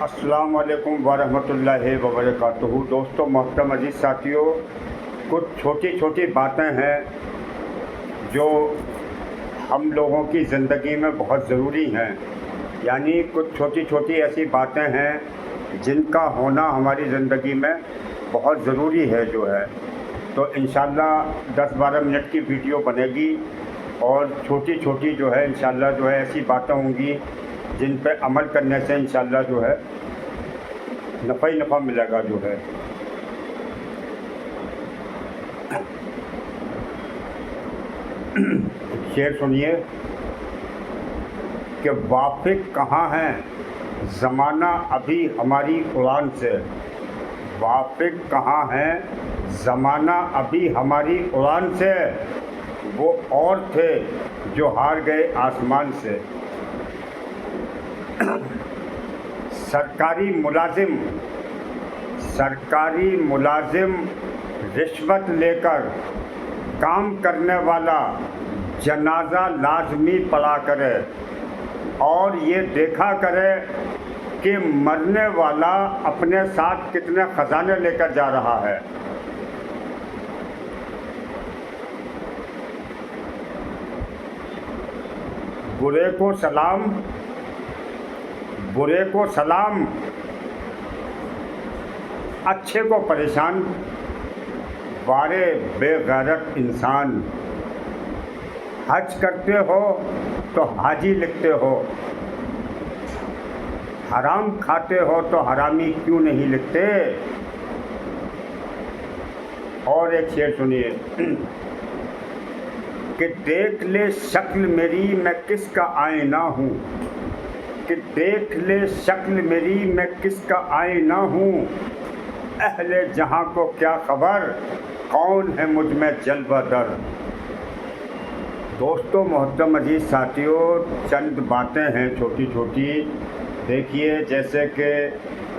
السلام علیکم ورحمۃ اللہ وبرکاتہ۔ دوستوں، محترم عزیز ساتھیوں، کچھ چھوٹی چھوٹی باتیں ہیں جو ہم لوگوں کی زندگی میں بہت ضروری ہیں، یعنی کچھ چھوٹی چھوٹی ایسی باتیں ہیں جن کا ہونا ہماری زندگی میں بہت ضروری ہے جو ہے۔ تو انشاءاللہ 10-12 منٹ کی ویڈیو بنے گی اور چھوٹی چھوٹی جو ہے انشاءاللہ جو ہے ایسی باتیں ہوں گی جن پہ عمل کرنے سے انشاءاللہ جو ہے نفع ہی نفع ملے گا جو ہے۔ شعر سنیے کہ وافق کہاں ہیں زمانہ ابھی ہماری اڑان سے، وافق کہاں ہیں زمانہ ابھی ہماری اڑان سے، وہ اور تھے جو ہار گئے آسمان سے۔ سرکاری ملازم رشوت لے کر کام کرنے والا جنازہ لازمی پڑھا کرے اور یہ دیکھا کرے کہ مرنے والا اپنے ساتھ کتنے خزانے لے کر جا رہا ہے۔ برے کو سلام اچھے کو پریشان، وارے بے غیرت انسان۔ حج کرتے ہو تو حاجی لکھتے ہو، حرام کھاتے ہو تو حرامی کیوں نہیں لکھتے؟ اور ایک شعر سنیے کہ دیکھ لے شکل میری میں کس کا آئینہ ہوں، کہ دیکھ لے شکل میری میں کس کا آئینہ ہوں، اہل جہاں کو کیا خبر کون ہے مجھ میں جلوہ در۔ دوستوں، محترم عزیز ساتھیوں، چند باتیں ہیں چھوٹی چھوٹی۔ دیکھیے، جیسے کہ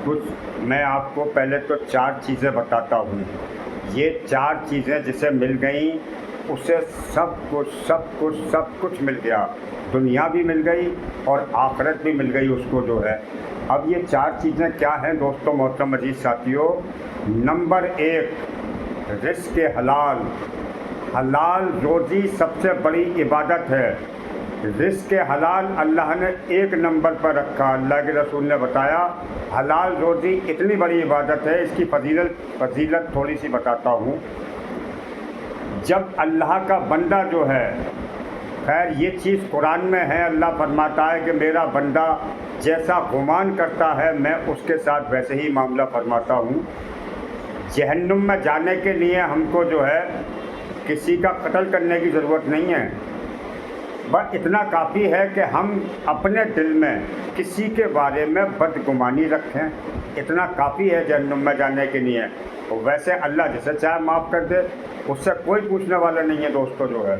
کچھ میں آپ کو پہلے تو 4 چیزیں بتاتا ہوں۔ یہ 4 چیزیں جسے مل گئیں اسے سب کچھ مل گیا، دنیا بھی مل گئی اور آخرت بھی مل گئی اس کو جو ہے۔ اب یہ 4 چیزیں کیا ہیں دوستوں، محترم عزیز ساتھیوں؟ نمبر 1، رزق حلال۔ حلال روزی سب سے بڑی عبادت ہے۔ رزق حلال اللہ نے 1 نمبر پر رکھا۔ اللہ کے رسول نے بتایا حلال روزی اتنی بڑی عبادت ہے، اس کی فضیلت تھوڑی سی بتاتا ہوں۔ جب اللہ کا بندہ جو ہے، خیر یہ چیز قرآن میں ہے، اللہ فرماتا ہے کہ میرا بندہ جیسا گمان کرتا ہے میں اس کے ساتھ ویسے ہی معاملہ فرماتا ہوں۔ جہنم میں جانے کے لیے ہم کو جو ہے کسی کا قتل کرنے کی ضرورت نہیں ہے، بس اتنا کافی ہے کہ ہم اپنے دل میں کسی کے بارے میں بدگمانی رکھیں، اتنا کافی ہے جہنم میں جانے کے لیے۔ ویسے اللہ جسے چاہے معاف کر دے، اس سے کوئی پوچھنے والا نہیں ہے دوستوں جو ہے۔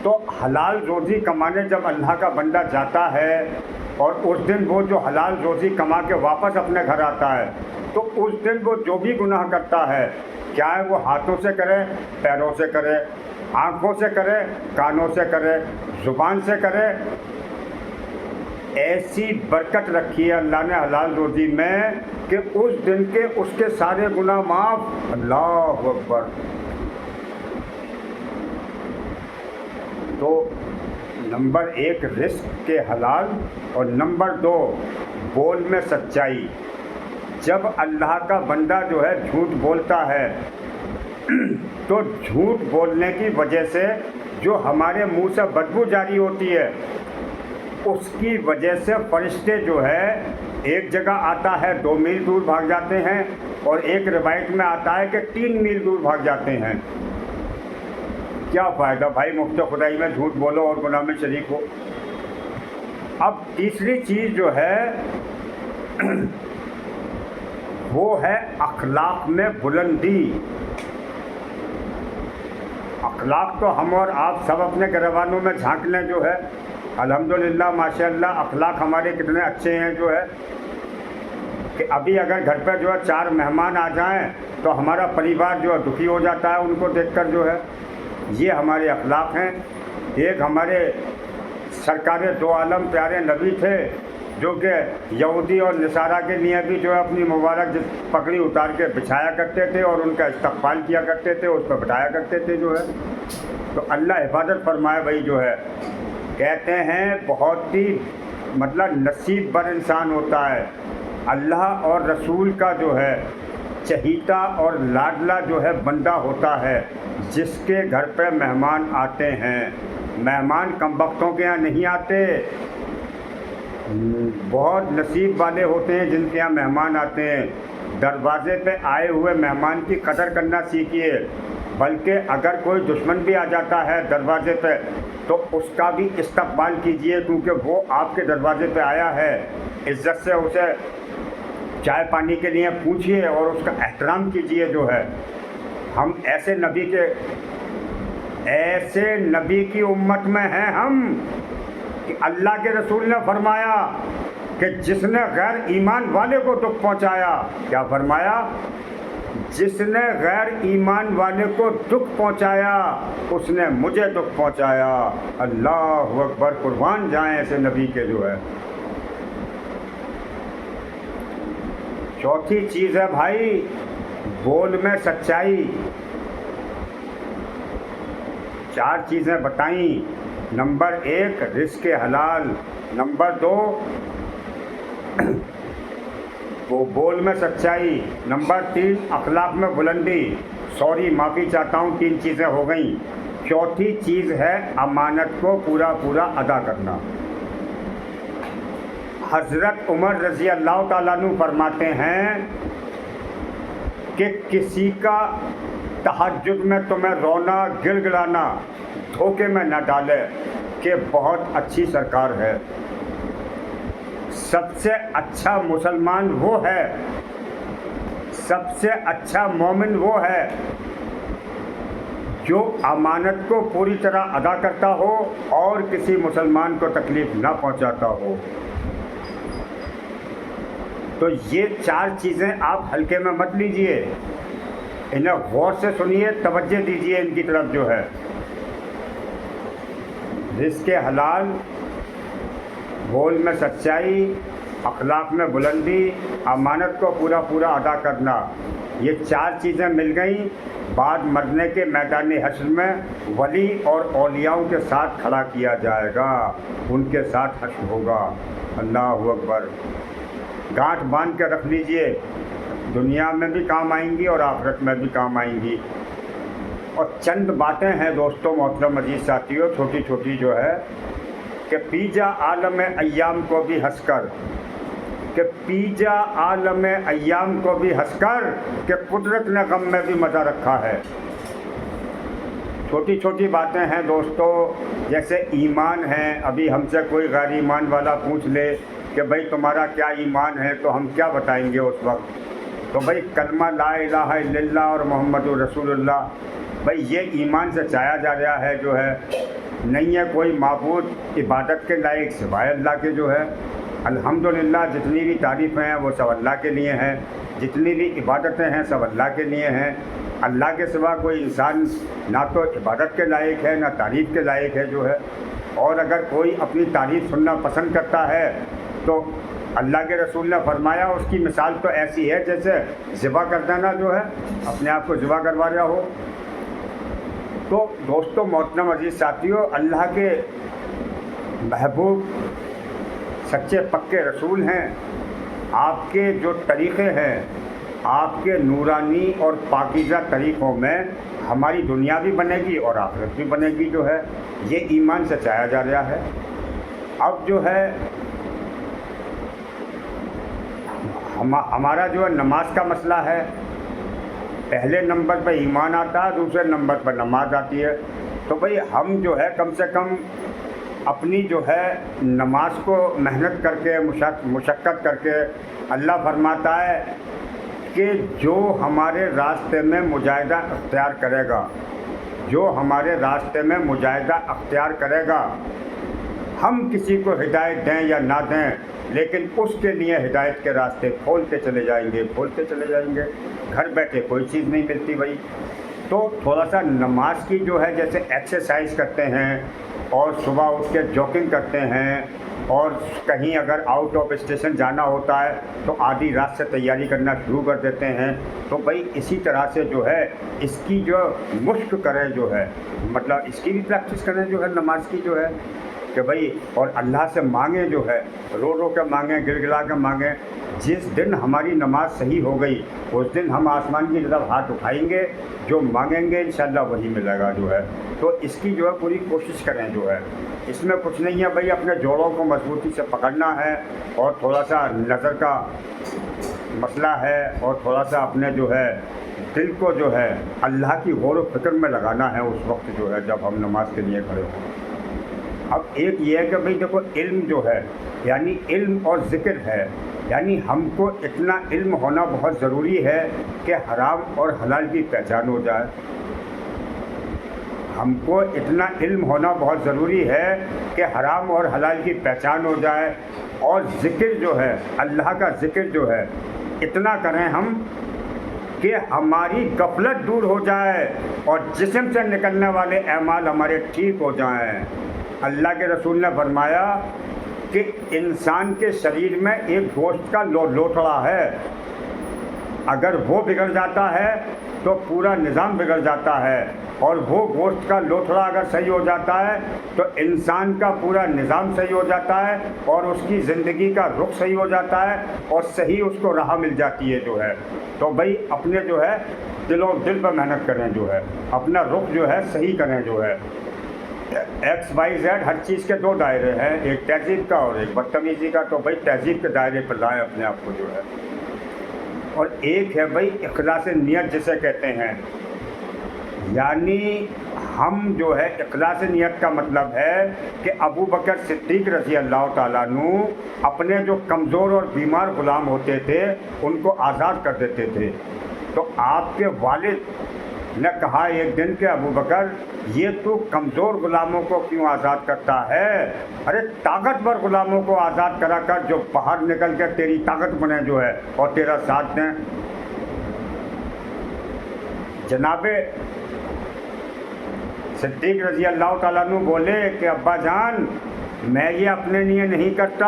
تو حلال روزی کمانے جب اللہ کا بندہ جاتا ہے اور اس دن وہ جو حلال روزی کما کے واپس اپنے گھر آتا ہے، تو اس دن وہ جو بھی گناہ کرتا ہے، کیا ہے وہ ہاتھوں سے کرے، پیروں سے کرے، آنکھوں سے کرے، کانوں سے کرے، زبان سے کرے، ایسی برکت رکھی ہے اللہ نے حلال روزی میں کہ اس دن کے اس کے سارے گناہ معاف۔ اللہ اکبر۔ تو نمبر 1 رزق کے حلال، اور نمبر 2 بول میں سچائی۔ جب اللہ کا بندہ جو ہے جھوٹ بولتا ہے تو جھوٹ بولنے کی وجہ سے جو ہمارے منہ سے بدبو جاری ہوتی ہے، اس کی وجہ سے فرشتے جو ہے ایک جگہ آتا ہے 2 میل دور بھاگ جاتے ہیں، اور ایک روایت میں آتا ہے کہ 3 میل دور بھاگ جاتے ہیں۔ کیا فائدہ بھائی، مفت خدائی میں جھوٹ بولو اور گناہ میں شریک ہو۔ اب تیسری چیز جو ہے وہ ہے اخلاق میں بلندی۔ اخلاق تو ہم اور آپ سب اپنے گھروانوں میں جھانک لیں جو ہے، الحمدللہ ماشاءاللہ اخلاق ہمارے کتنے اچھے ہیں جو ہے، کہ ابھی اگر گھر پہ جو ہے 4 مہمان آ جائیں تو ہمارا پریوار جو ہے دکھی ہو جاتا ہے ان کو دیکھ کر جو ہے۔ یہ ہمارے اخلاق ہیں۔ ایک ہمارے سرکار دو عالم پیارے نبی تھے، جو کہ یہودی اور نصارہ کے لیے بھی جو ہے اپنی مبارک پگڑی اتار کے بچھایا کرتے تھے اور ان کا استقبال کیا کرتے تھے، اس پہ بٹھایا کرتے تھے جو ہے۔ تو اللہ حفاظت فرمائے بھائی جو ہے، کہتے ہیں بہت ہی مطلب نصیب بر انسان ہوتا ہے، اللہ اور رسول کا جو ہے چہیتا اور لاڈلا جو ہے بندہ ہوتا ہے، جس کے گھر پہ مہمان آتے ہیں۔ مہمان کم وقتوں کے یہاں نہیں آتے، بہت نصیب والے ہوتے ہیں جن کے یہاں مہمان آتے ہیں۔ دروازے پہ آئے ہوئے مہمان کی قدر کرنا سیکھیے، بلکہ اگر کوئی دشمن بھی آ جاتا ہے دروازے پہ تو اس کا بھی استقبال کیجیے، کیونکہ وہ آپ کے دروازے پہ آیا ہے۔ عزت سے اسے چائے پانی کے لیے پوچھیے اور اس کا احترام کیجیے جو ہے۔ ہم ایسے نبی کی امت میں ہیں ہم کہ اللہ کے رسول نے فرمایا کہ جس نے غیر ایمان والے کو دکھ پہنچایا، کیا فرمایا؟ جس نے غیر ایمان والے کو دکھ پہنچایا اس نے مجھے دکھ پہنچایا۔ اللہ اکبر، قربان جائیں ایسے نبی کے جو ہے۔ چوتھی چیز ہے بھائی، بول میں سچائی۔ 4 چیزیں بتائیں۔ نمبر 1 رزق حلال، نمبر 2 وہ بول میں سچائی، نمبر 3 اخلاق میں بلندی۔ سوری معافی چاہتا ہوں، 3 چیزیں ہو گئیں۔ چوتھی چیز ہے امانت کو پورا ادا کرنا۔ حضرت عمر رضی اللہ تعالیٰ عنہ فرماتے ہیں کہ کسی کا تہجد میں تمہیں رونا گڑگڑانا دھوکے میں نہ ڈالے کہ بہت اچھی سرکار ہے۔ سب سے اچھا مسلمان وہ ہے، سب سے اچھا مومن وہ ہے جو امانت کو پوری طرح ادا کرتا ہو اور کسی مسلمان کو تکلیف نہ پہنچاتا ہو۔ تو یہ 4 چیزیں آپ ہلکے میں مت لیجئے، انہیں غور سے سنیے، توجہ دیجئے ان کی طرف جو ہے۔ رزق حلال، بول میں سچائی، اخلاق میں بلندی، امانت کو پورا ادا کرنا، یہ 4 چیزیں مل گئیں۔ بعد مرنے کے میدان حشر میں ولی اور اولیاؤں کے ساتھ کھڑا کیا جائے گا، ان کے ساتھ حشر ہوگا۔ اللہ اکبر، گانٹھ باندھ کے رکھ لیجئے، دنیا میں بھی کام آئیں گی اور آخرت میں بھی کام آئیں گی۔ اور چند باتیں ہیں دوستوں محترم عزیز ساتھیوں، چھوٹی چھوٹی جو ہے کہ پیجا عالم ایام کو بھی ہنس کر، کہ پیجا عالم ایام کو بھی ہنس کر، کہ قدرت نے غم میں بھی مزہ رکھا ہے۔ چھوٹی چھوٹی باتیں ہیں دوستو، جیسے ایمان ہے۔ ابھی ہم سے کوئی غیر ایمان والا پوچھ لے کہ بھائی تمہارا کیا ایمان ہے، تو ہم کیا بتائیں گے اس وقت؟ تو بھائی کلمہ لا الہ الا اللہ اور محمد رسول اللہ، بھائی یہ ایمان سے چایا جا رہا ہے جو ہے۔ نہیں ہے کوئی معبود عبادت کے لائق سوائے اللہ کے جو ہے۔ الحمدللہ جتنی بھی تعریفیں ہیں وہ سب اللہ کے لیے ہیں، جتنی بھی عبادتیں ہیں سب اللہ کے لیے ہیں۔ اللہ کے سوا کوئی انسان نہ تو عبادت کے لائق ہے نہ تعریف کے لائق ہے جو ہے۔ اور اگر کوئی اپنی تعریف سننا پسند کرتا ہے تو اللہ کے رسول نے فرمایا اس کی مثال تو ایسی ہے جیسے ذبح کر دینا جو ہے، اپنے آپ کو ذبح کروا رہا ہو۔ تو دوستو محترم عزیز ساتھیوں، اللہ کے محبوب سچے پکے رسول ہیں۔ آپ کے جو طریقے ہیں، آپ کے نورانی اور پاکیزہ طریقوں میں ہماری دنیا بھی بنے گی اور آخرت بھی بنے گی جو ہے۔ یہ ایمان سے چایا جا رہا ہے۔ اب جو ہے ہمارا جو ہے نماز کا مسئلہ ہے، پہلے نمبر پہ ایمان آتا ہے، دوسرے نمبر پر نماز آتی ہے۔ تو بھئی ہم جو ہے کم سے کم اپنی جو ہے نماز کو محنت کر کے مشقت کر کے، اللہ فرماتا ہے کہ جو ہمارے راستے میں مجاہدہ اختیار کرے گا، جو ہمارے راستے میں مجاہدہ اختیار کرے گا، ہم کسی کو ہدایت دیں یا نہ دیں لیکن اس کے لیے ہدایت کے راستے کھولتے چلے جائیں گے۔ گھر بیٹھے کوئی چیز نہیں ملتی بھائی۔ تو تھوڑا سا نماز کی جو ہے جیسے ایکسرسائز کرتے ہیں اور صبح اٹھ کے جاگنگ کرتے ہیں اور کہیں اگر آؤٹ آف اسٹیشن جانا ہوتا ہے تو آدھی رات سے تیاری کرنا شروع کر دیتے ہیں. تو بھائی اسی طرح سے جو ہے اس کی جو مشق کریں جو ہے, مطلب اس کی بھی پریکٹس کریں جو ہے نماز کی جو ہے کہ بھائی, اور اللہ سے مانگیں جو ہے, رو رو کے مانگیں, گر گلا کے مانگیں. جس دن ہماری نماز صحیح ہو گئی اس دن ہم آسمان کی طرف ہاتھ اٹھائیں گے, جو مانگیں گے انشاءاللہ وہی ملے گا جو ہے. تو اس کی جو ہے پوری کوشش کریں جو ہے. اس میں کچھ نہیں ہے بھائی, اپنے جوڑوں کو مضبوطی سے پکڑنا ہے اور تھوڑا سا نظر کا مسئلہ ہے, اور تھوڑا سا اپنے جو ہے دل کو جو ہے اللہ کی غور و فکر میں لگانا ہے اس وقت جو ہے جب ہم نماز کے لیے کھڑے ہوں. اب ایک یہ ہے کہ بھئی دیکھو علم جو ہے یعنی علم اور ذکر ہے, یعنی ہم کو اتنا علم ہونا بہت ضروری ہے کہ حرام اور حلال کی پہچان ہو جائے. ہم کو اتنا علم ہونا بہت ضروری ہے کہ حرام اور حلال کی پہچان ہو جائے, اور ذکر جو ہے اللہ کا ذکر جو ہے اتنا کریں ہم کہ ہماری غفلت دور ہو جائے اور جسم سے نکلنے والے اعمال ہمارے ٹھیک ہو جائیں. اللہ کے رسول نے فرمایا کہ انسان کے شریر میں ایک گوشت کا لوتھڑا ہے, اگر وہ بگڑ جاتا ہے تو پورا نظام بگڑ جاتا ہے, اور وہ گوشت کا لوتھڑا اگر صحیح ہو جاتا ہے تو انسان کا پورا نظام صحیح ہو جاتا ہے, اور اس کی زندگی کا رخ صحیح ہو جاتا ہے, اور صحیح اس کو راہ مل جاتی ہے جو ہے. تو بھائی اپنے جو ہے دل پہ محنت کریں جو ہے, اپنا رخ جو ہے صحیح کریں جو ہے. ایکس وائی زیڈ ہر چیز کے دو دائرے ہیں, ایک تہذیب کا اور ایک بدتمیزی کا. تو بھائی تہذیب کے دائرے پر لائیں اپنے آپ کو جو ہے. اور ایک ہے بھائی اخلاص نیت جسے کہتے ہیں, یعنی ہم جو ہے اخلاص نیت کا مطلب ہے کہ ابو بکر صدیق رضی اللہ تعالیٰ عنہ اپنے جو کمزور اور بیمار غلام ہوتے تھے ان کو آزاد کر دیتے تھے. تو آپ کے والد نے کہا ایک دن کہ ابو بکر یہ تو کمزور غلاموں کو کیوں آزاد کرتا ہے, ارے طاقتور غلاموں کو آزاد کرا کر جو باہر نکل کے تیری طاقت بنے جو ہے اور تیرا ساتھ دیں. جناب صدیق رضی اللہ تعالیٰ عنہ بولے کہ ابا جان میں یہ اپنے لیے نہیں کرتا,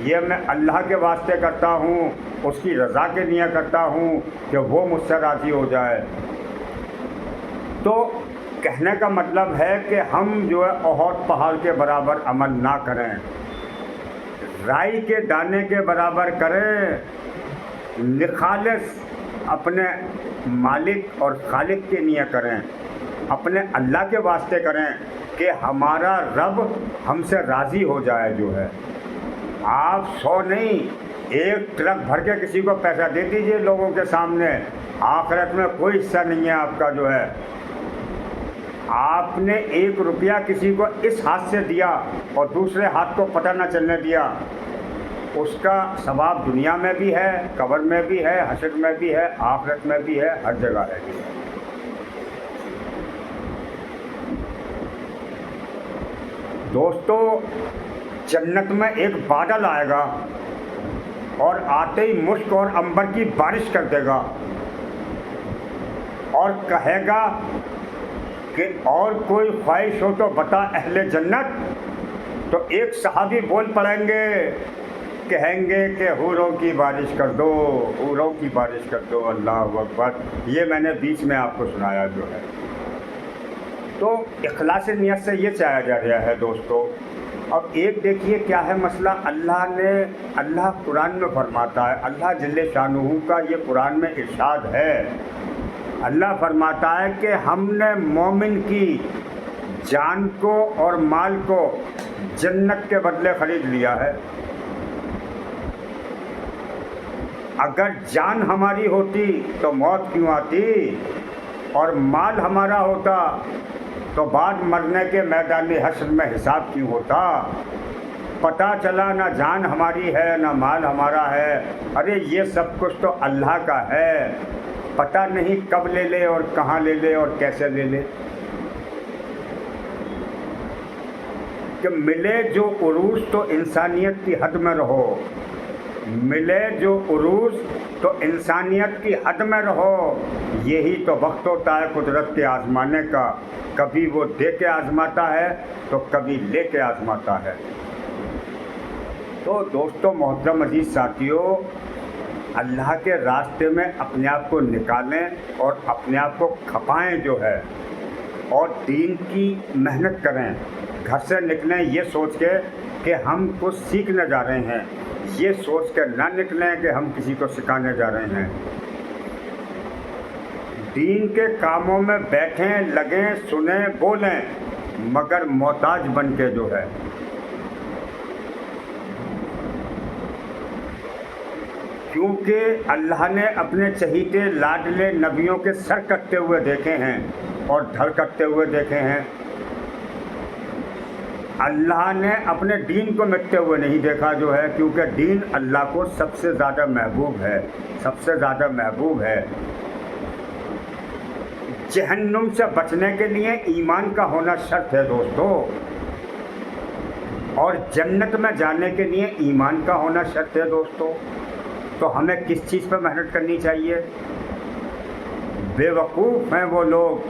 یہ میں اللہ کے واسطے کرتا ہوں, اس کی رضا کے لیے کرتا ہوں کہ وہ مجھ سے راضی ہو جائے. تو کہنے کا مطلب ہے کہ ہم جو ہے احد پہاڑ کے برابر عمل نہ کریں, رائی کے دانے کے برابر کریں, خالص اپنے مالک اور خالق کے لیے کریں, اپنے اللہ کے واسطے کریں کہ ہمارا رب ہم سے راضی ہو جائے جو ہے. آپ 100 نہیں 1 ٹرک بھر کے کسی کو پیسہ دے دیجئے لوگوں کے سامنے, آخرت میں کوئی حصہ نہیں ہے آپ کا جو ہے. آپ نے 1 روپیہ کسی کو اس ہاتھ سے دیا اور دوسرے ہاتھ کو پتہ نہ چلنے دیا, اس کا ثواب دنیا میں بھی ہے, قبر میں بھی ہے, حشر میں بھی ہے, آخرت میں بھی ہے, ہر جگہ ہے. دوستو جنت میں ایک بادل آئے گا اور آتے ہی مشک اور عنبر کی بارش کر دے گا اور کہے گا کہ اور کوئی خواہش ہو تو بتا اہل جنت. تو ایک صحابی بول پڑیں گے, کہیں گے کہ حوروں کی بارش کر دو, حوروں کی بارش کر دو. اللہ اکبر, یہ میں نے بیچ میں آپ کو سنایا جو ہے. تو اخلاص نیت سے یہ چاہا جا رہا ہے دوستو. اب ایک دیکھیے کیا ہے مسئلہ, اللہ قرآن میں فرماتا ہے, اللہ جل شانہ کا یہ قرآن میں ارشاد ہے, اللہ فرماتا ہے کہ ہم نے مومن کی جان کو اور مال کو جنت کے بدلے خرید لیا ہے. اگر جان ہماری ہوتی تو موت کیوں آتی, اور مال ہمارا ہوتا تو بعد مرنے کے میدان حشر میں حساب کیوں ہوتا. پتہ چلا نہ جان ہماری ہے نہ مال ہمارا ہے, ارے یہ سب کچھ تو اللہ کا ہے, پتہ نہیں کب لے لے اور کہاں لے لے اور کیسے لے لے. کہ ملے جو عروج تو انسانیت کی حد میں رہو, ملے جو عروج تو انسانیت کی حد میں رہو. یہی تو وقت ہوتا ہے قدرت کے آزمانے کا, کبھی وہ دے کے آزماتا ہے تو کبھی لے کے آزماتا ہے. تو دوستوں محترم عزیز ساتھیوں، اللہ کے راستے میں اپنے آپ کو نکالیں اور اپنے آپ کو کھپائیں جو ہے، اور دین کی محنت کریں. گھر سے نکلیں یہ سوچ کے کہ ہم کچھ سیکھنے جا رہے ہیں، یہ سوچ کے نہ نکلیں کہ ہم کسی کو سکھانے جا رہے ہیں. دین کے کاموں میں بیٹھیں، لگیں، سنیں، بولیں، مگر محتاج بن کے جو ہے. کیونکہ اللہ نے اپنے چہیتے لاڈلے نبیوں کے سر کٹتے ہوئے دیکھے ہیں اور دھڑ کٹتے ہوئے دیکھے ہیں. اللہ نے اپنے دین کو مٹتے ہوئے نہیں دیکھا جو ہے، کیونکہ دین اللہ کو سب سے زیادہ محبوب ہے، سب سے زیادہ محبوب ہے. جہنم سے بچنے کے لیے ایمان کا ہونا شرط ہے دوستو، اور جنت میں جانے کے لیے ایمان کا ہونا شرط ہے دوستو. تو ہمیں کس چیز پہ محنت کرنی چاہیے؟ بے وقوف ہیں وہ لوگ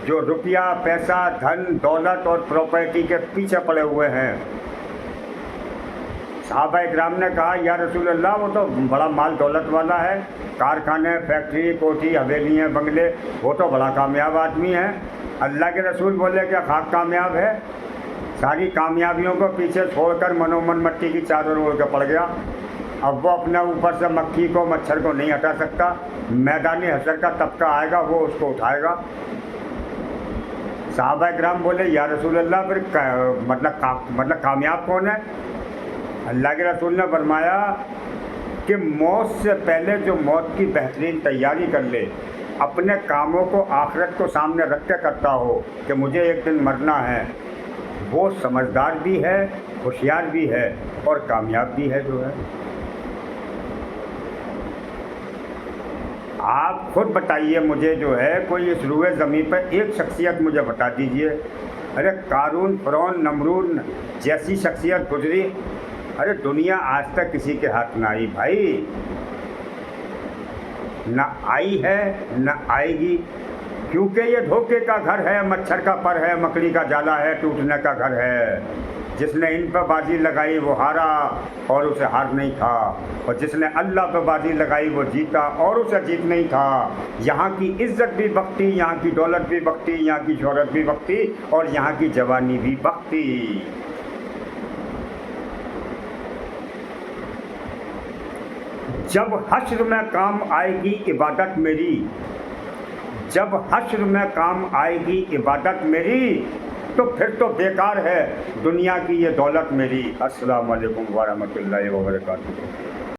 جو روپیہ، پیسہ، دھن، دولت اور پراپرٹی کے پیچھے پڑے ہوئے ہیں. صحابہ اکرام نے کہا یا رسول اللہ وہ تو بڑا مال دولت والا ہے، کارخانے، فیکٹری، کوٹھی، حویلیاں، بنگلے، وہ تو بڑا کامیاب آدمی ہے. اللہ کے رسول بولے کہ خاک کامیاب ہے، ساری کامیابیوں کو پیچھے چھوڑ کر منومن مٹی کی چادر اوڑھ کے پڑ گیا. اب وہ اپنے اوپر سے مکھی کو، مچھر کو نہیں ہٹا سکتا. میدانی حشر کا طبقہ آئے گا، وہ اس کو اٹھائے گا. صحابہ اکرام بولے یا رسول اللہ پھر مطلب کامیاب کون ہے؟ اللہ کے رسول نے فرمایا کہ موت سے پہلے جو موت کی بہترین تیاری کر لے، اپنے کاموں کو آخرت کو سامنے رکھ کے کرتا ہو کہ مجھے ایک دن مرنا ہے، وہ سمجھدار بھی ہے، ہوشیار بھی ہے اور کامیاب بھی ہے جو ہے. آپ خود بتائیے مجھے جو ہے، کوئی اس روئے زمین پہ ایک شخصیت مجھے بتا دیجئے. ارے قارون، فرعون، نمرود جیسی شخصیت گزری، ارے دنیا آج تک کسی کے ہاتھ نہ آئی بھائی، نہ آئی ہے نہ آئے گی. کیونکہ یہ دھوکے کا گھر ہے، مچھر کا پر ہے، مکڑی کا جالا ہے، ٹوٹنے کا گھر ہے. جس نے ان پہ بازی لگائی وہ ہارا اور اسے ہار نہیں تھا، اور جس نے اللہ پہ بازی لگائی وہ جیتا اور اسے جیت نہیں تھا. یہاں کی عزت بھی بختی، یہاں کی دولت بھی بختی، یہاں کی شہرت بھی بختی اور یہاں کی جوانی بھی بختی. جب حشر میں کام آئے گی عبادت میری، جب حشر میں کام آئے گی عبادت میری، تو پھر تو بیکار ہے دنیا کی یہ دولت میری. السلام علیکم ورحمۃ اللہ وبرکاتہ.